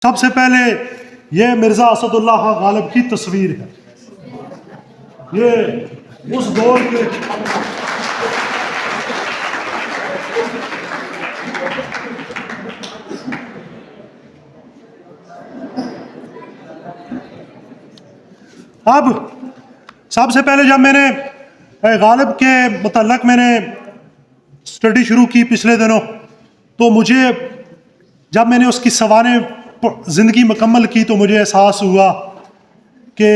سب سے پہلے یہ مرزا اسد اللہ غالب کی تصویر ہے. یہ اس دور کے اب سب سے پہلے جب میں نے غالب کے متعلق میں نے اسٹڈی شروع کی پچھلے دنوں، تو مجھے جب میں نے اس کی سوانح زندگی مکمل کی تو مجھے احساس ہوا کہ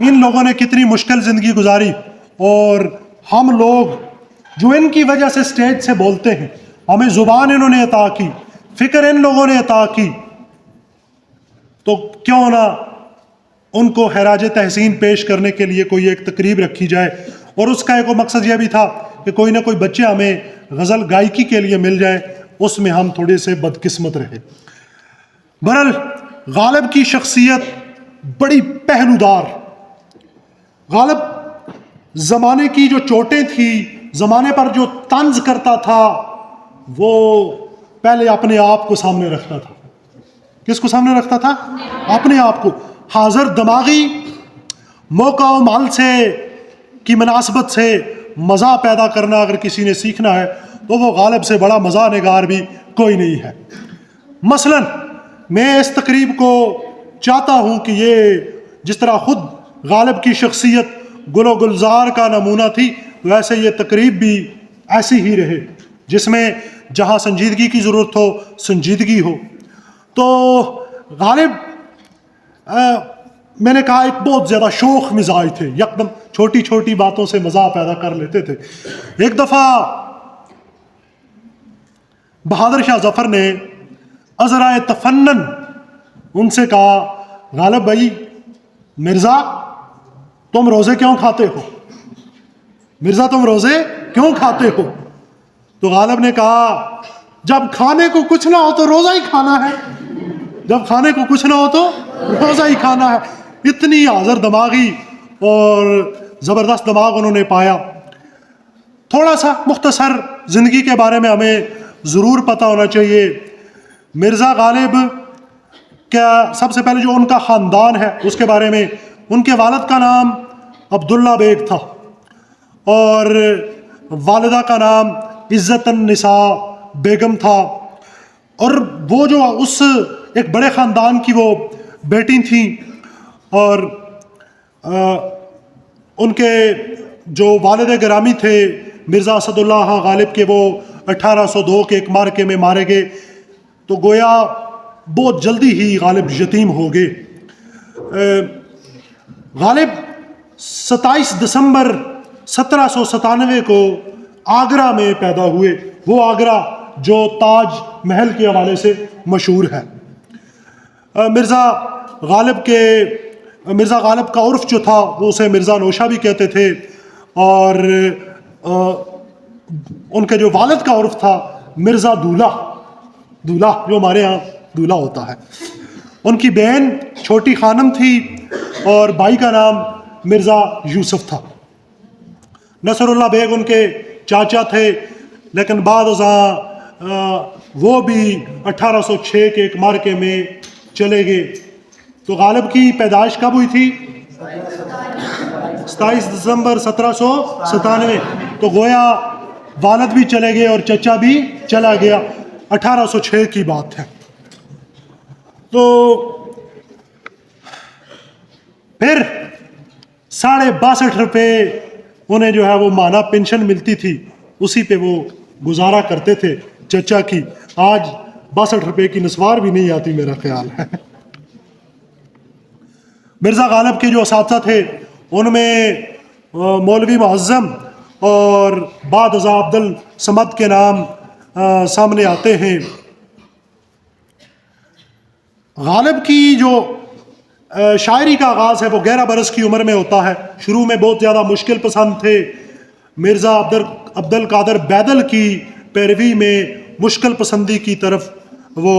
ان لوگوں نے کتنی مشکل زندگی گزاری، اور ہم لوگ جو ان کی وجہ سے اسٹیج سے بولتے ہیں، ہمیں زبان انہوں نے عطا کی، فکر ان لوگوں نے عطا کی، تو کیوں نہ ان کو خراج تحسین پیش کرنے کے لیے کوئی ایک تقریب رکھی جائے. اور اس کا ایک مقصد یہ بھی تھا کہ کوئی نہ کوئی بچے ہمیں غزل گائکی کے لیے مل جائیں، اس میں ہم تھوڑے سے بدقسمت رہے. بہرحال غالب کی شخصیت بڑی پہلودار. غالب زمانے کی جو چوٹیں تھیں، زمانے پر جو طنز کرتا تھا، وہ پہلے اپنے آپ کو سامنے رکھتا تھا. کس کو سامنے رکھتا تھا؟ اپنے آپ کو. حاضر دماغی، موقع و مال سے کی مناسبت سے مزہ پیدا کرنا اگر کسی نے سیکھنا ہے تو وہ غالب سے بڑا مزہ نگار بھی کوئی نہیں ہے. مثلا میں اس تقریب کو چاہتا ہوں کہ یہ جس طرح خود غالب کی شخصیت گل و گلزار کا نمونہ تھی، ویسے یہ تقریب بھی ایسی ہی رہے، جس میں جہاں سنجیدگی کی ضرورت ہو سنجیدگی ہو. تو غالب میں نے کہا ایک بہت زیادہ شوخ مزاج تھے، یکدم چھوٹی چھوٹی باتوں سے مزاح پیدا کر لیتے تھے. ایک دفعہ بہادر شاہ ظفر نے عذرائے تفنن ان سے کہا، غالب بھائی، مرزا تم روزے کیوں کھاتے ہو؟ مرزا تم روزے کیوں کھاتے ہو؟ تو غالب نے کہا، جب کھانے کو کچھ نہ ہو تو روزہ ہی کھانا ہے، جب کھانے کو کچھ نہ ہو تو روزہ ہی کھانا ہے. اتنی حاضر دماغی اور زبردست دماغ انہوں نے پایا. تھوڑا سا مختصر زندگی کے بارے میں ہمیں ضرور پتہ ہونا چاہیے. مرزا غالب کا سب سے پہلے جو ان کا خاندان ہے اس کے بارے میں، ان کے والد کا نام عبداللہ بیگ تھا اور والدہ کا نام عزت النساء بیگم تھا. اور وہ جو اس ایک بڑے خاندان کی وہ بیٹی تھیں، اور ان کے جو والد گرامی تھے مرزا اسد اللہ غالب کے، وہ 1802 کے ایک معرکے میں مارے گئے. تو گویا بہت جلدی ہی غالب یتیم ہو گئے. غالب 27 دسمبر 1797 کو آگرہ میں پیدا ہوئے، وہ آگرہ جو تاج محل کے حوالے سے مشہور ہے. مرزا غالب کا عرف جو تھا وہ اسے مرزا نوشہ بھی کہتے تھے، اور ان کے جو والد کا عرف تھا مرزا دولہ جو ہمارے ہاں دولہ ہوتا ہے. ان کی بہن چھوٹی خانم تھی اور بھائی کا نام مرزا یوسف تھا. نصر اللہ بیگ ان کے چاچا تھے، لیکن بعد ازاں وہ بھی 1806 کے ایک معرکے میں چلے گئے. تو غالب کی پیدائش کب ہوئی تھی؟ 27 دسمبر 1797. تو گویا والد بھی چلے گئے اور چچا بھی چلا گیا. 1806 کی بات ہے. تو پھر 62.5 روپے انہیں جو ہے وہ ماہانہ پینشن ملتی تھی، اسی پہ وہ گزارا کرتے تھے چچا کی. آج 62 روپے کی نسوار بھی نہیں آتی میرا خیال ہے. مرزا غالب کے جو اساتذہ تھے ان میں مولوی معظم اور بعد ازاں عبد الصمد کے نام سامنے آتے ہیں. غالب کی جو شاعری کا آغاز ہے وہ 11 برس کی عمر میں ہوتا ہے. شروع میں بہت زیادہ مشکل پسند تھے. مرزا عبد القادر بیدل کی پیروی میں مشکل پسندی کی طرف وہ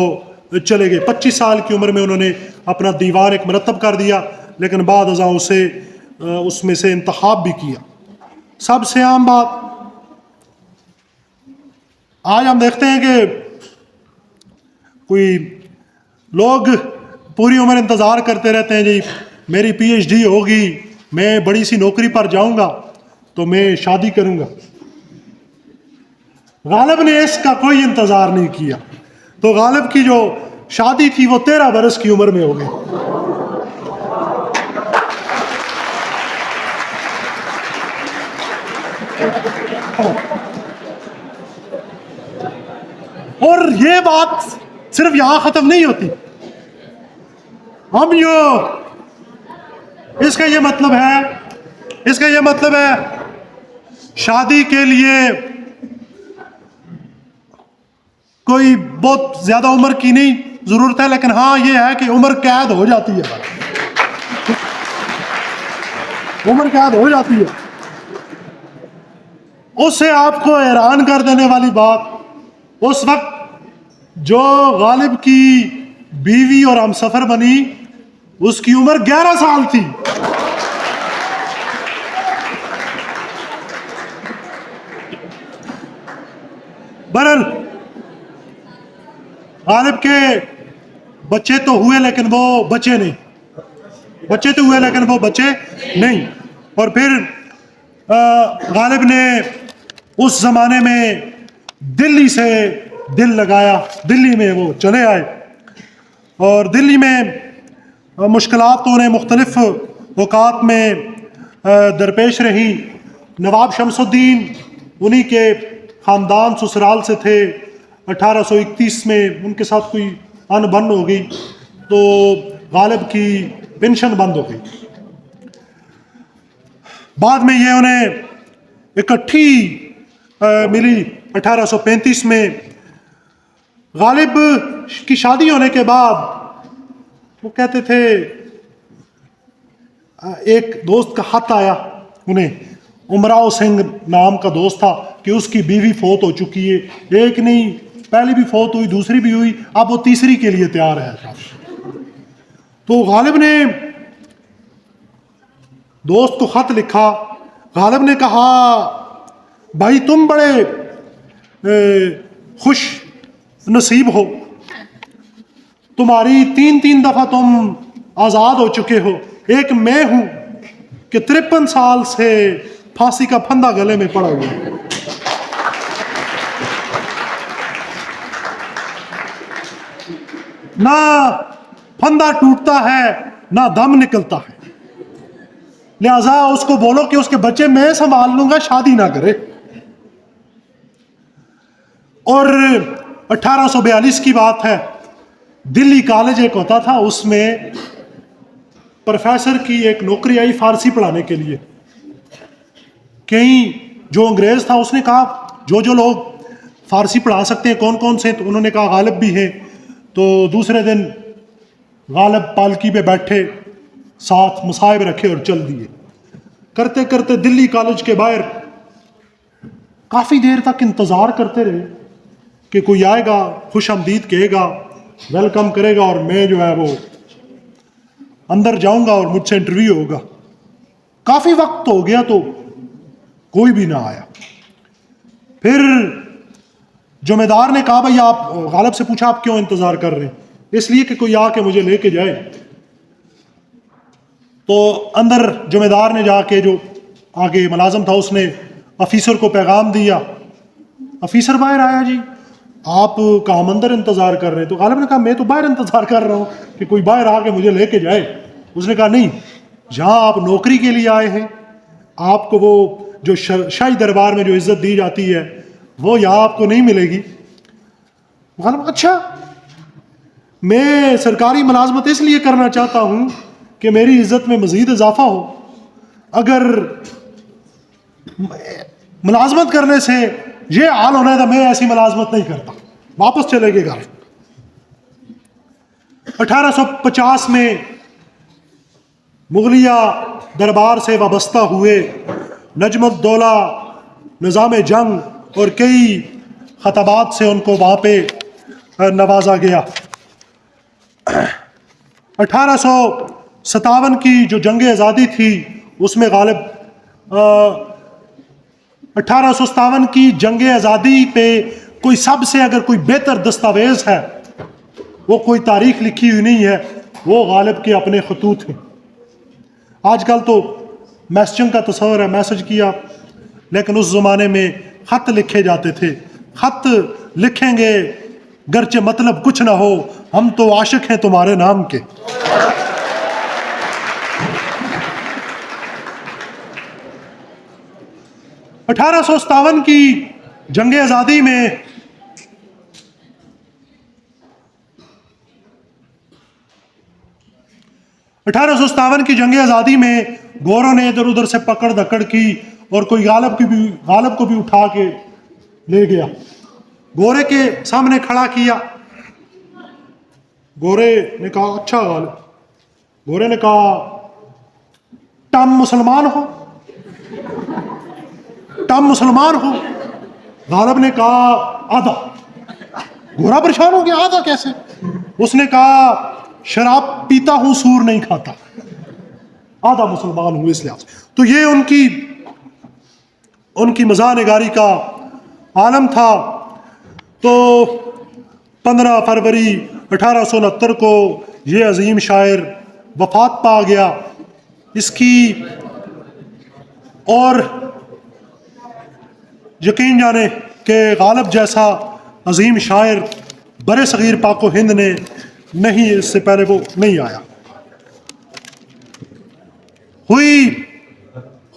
چلے گئے. 25 سال کی عمر میں انہوں نے اپنا دیوان ایک مرتب کر دیا، لیکن بعد ازاں اس میں سے انتخاب بھی کیا. سب سے عام بات آج ہم دیکھتے ہیں کہ کوئی لوگ پوری عمر انتظار کرتے رہتے ہیں جی میری پی ایچ ڈی ہوگی، میں بڑی سی نوکری پر جاؤں گا تو میں شادی کروں گا۔ غالب نے اس کا کوئی انتظار نہیں کیا، تو غالب کی جو شادی تھی وہ 13 برس کی عمر میں ہو گئی۔ اور یہ بات صرف یہاں ختم نہیں ہوتی، اس کا یہ مطلب ہے شادی کے لیے کوئی بہت زیادہ عمر کی نہیں ضرورت ہے، لیکن ہاں یہ ہے کہ عمر قید ہو جاتی ہے، عمر قید ہو جاتی ہے۔ اس سے آپ کو حیران کر دینے والی بات، اس وقت جو غالب کی بیوی اور ہم سفر بنی اس کی عمر 11 سال تھی۔ بہرحال غالب کے بچے تو ہوئے لیکن وہ بچے نہیں، اور پھر غالب نے اس زمانے میں دلی سے دل لگایا، دلی میں وہ چلے آئے، اور دلی میں مشکلات تو انہیں مختلف اوقات میں درپیش رہی۔ نواب شمس الدین انہی کے خاندان سسرال سے تھے، 1831 میں ان کے ساتھ کوئی ان بن ہو گئی تو غالب کی پینشن بند ہو گئی۔ بعد میں یہ انہیں اکٹھی ملی 1835 میں۔ غالب کی شادی ہونے کے بعد وہ کہتے تھے ایک دوست کا خط آیا انہیں، امراؤ سنگھ نام کا دوست تھا، کہ اس کی بیوی فوت ہو چکی ہے، ایک نہیں پہلی بھی فوت ہوئی، دوسری بھی ہوئی، اب وہ تیسری کے لیے تیار ہے۔ تو غالب نے دوست کو خط لکھا، غالب نے کہا بھائی تم بڑے خوش نصیب ہو، تمہاری 3 دفعہ تم آزاد ہو چکے ہو، ایک میں ہوں کہ 53 سال سے پھانسی کا پھندا گلے میں پڑا ہوا ہے۔ نہ پھندا ٹوٹتا ہے نہ دم نکلتا ہے، لہذا اس کو بولو کہ اس کے بچے میں سنبھال لوں گا، شادی نہ کرے۔ اور 1842 کی بات ہے، دلی کالج ایک ہوتا تھا، اس میں پروفیسر کی ایک نوکری آئی فارسی پڑھانے کے لیے۔ کہیں جو انگریز تھا اس نے کہا جو لوگ فارسی پڑھا سکتے ہیں کون کون سے، تو انہوں نے کہا غالب بھی ہیں۔ تو دوسرے دن غالب پالکی پہ بیٹھے، ساتھ مصاحب رکھے اور چل دیے۔ کرتے کرتے دلی کالج کے باہر کافی دیر تک انتظار کرتے رہے کہ کوئی آئے گا، خوش آمدید کہے گا، ویلکم کرے گا، اور میں جو ہے وہ اندر جاؤں گا اور مجھ سے انٹرویو ہوگا۔ کافی وقت ہو گیا تو کوئی بھی نہ آیا۔ پھر جمیدار نے کہا بھائی آپ، غالب سے پوچھا آپ کیوں انتظار کر رہے ہیں؟ اس لیے کہ کوئی آ کے مجھے لے کے جائے۔ تو اندر جمیدار نے جا کے، جو آگے ملازم تھا، اس نے آفیسر کو پیغام دیا۔ آفیسر باہر آیا، جی آپ کا ہم اندر انتظار کر رہے ہیں۔ تو غالب نے کہا میں تو باہر انتظار کر رہا ہوں کہ کوئی باہر آ کے مجھے لے کے جائے۔ اس نے کہا نہیں، جہاں آپ نوکری کے لیے آئے ہیں، آپ کو وہ جو شاہی دربار میں جو عزت دی جاتی ہے وہ یہاں آپ کو نہیں ملے گی۔ غالب اچھا، میں سرکاری ملازمت اس لیے کرنا چاہتا ہوں کہ میری عزت میں مزید اضافہ ہو، اگر ملازمت کرنے سے یہ حال ہونا تھا، میں ایسی ملازمت نہیں کرتا، واپس چلے گئے گھر۔ 1850 میں مغلیہ دربار سے وابستہ ہوئے نجم الدولہ نظام جنگ اور کئی خطابات سے ان کو وہاں پہ نوازا گیا۔ 1857 کی جو جنگ آزادی تھی اس میں غالب 1857 کی جنگ آزادی پہ کوئی سب سے اگر کوئی بہتر دستاویز ہے وہ کوئی تاریخ لکھی ہوئی نہیں ہے، وہ غالب کے اپنے خطوط ہیں۔ آج کل تو میسجنگ کا تصور ہے، میسج کیا، لیکن اس زمانے میں خط لکھے جاتے تھے۔ خط لکھیں گے گرچہ مطلب کچھ نہ ہو، ہم تو عاشق ہیں تمہارے نام کے۔ 1857 کی جنگ آزادی میں گوروں نے ادھر ادھر سے پکڑ دکڑ کی اور کوئی غالب کو بھی اٹھا کے لے گیا، گورے کے سامنے کھڑا کیا۔ گورے نے کہا اچھا غالب، گورے نے کہا تم مسلمان ہو؟ تم مسلمان ہو؟ غالب نے کہا آدھا۔ گورا پریشان ہو گیا، آدھا کیسے؟ اس نے کہا شراب پیتا ہوں، سور نہیں کھاتا، آدھا مسلمان ہوں اس لحاظ سے۔ تو یہ ان کی مزاح نگاری کا عالم تھا۔ تو 15 فروری 1869 کو یہ عظیم شاعر وفات پا گیا۔ اس کی اور یقین جانے کہ غالب جیسا عظیم شاعر برِ صغیر پاک و ہند نے نہیں، اس سے پہلے وہ نہیں آیا۔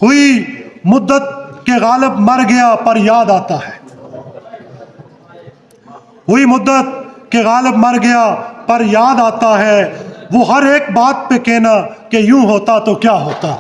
ہوئی مدت کہ غالب مر گیا پر یاد آتا ہے، ہوئی مدت کہ غالب مر گیا پر یاد آتا ہے، وہ ہر ایک بات پہ کہنا کہ یوں ہوتا تو کیا ہوتا۔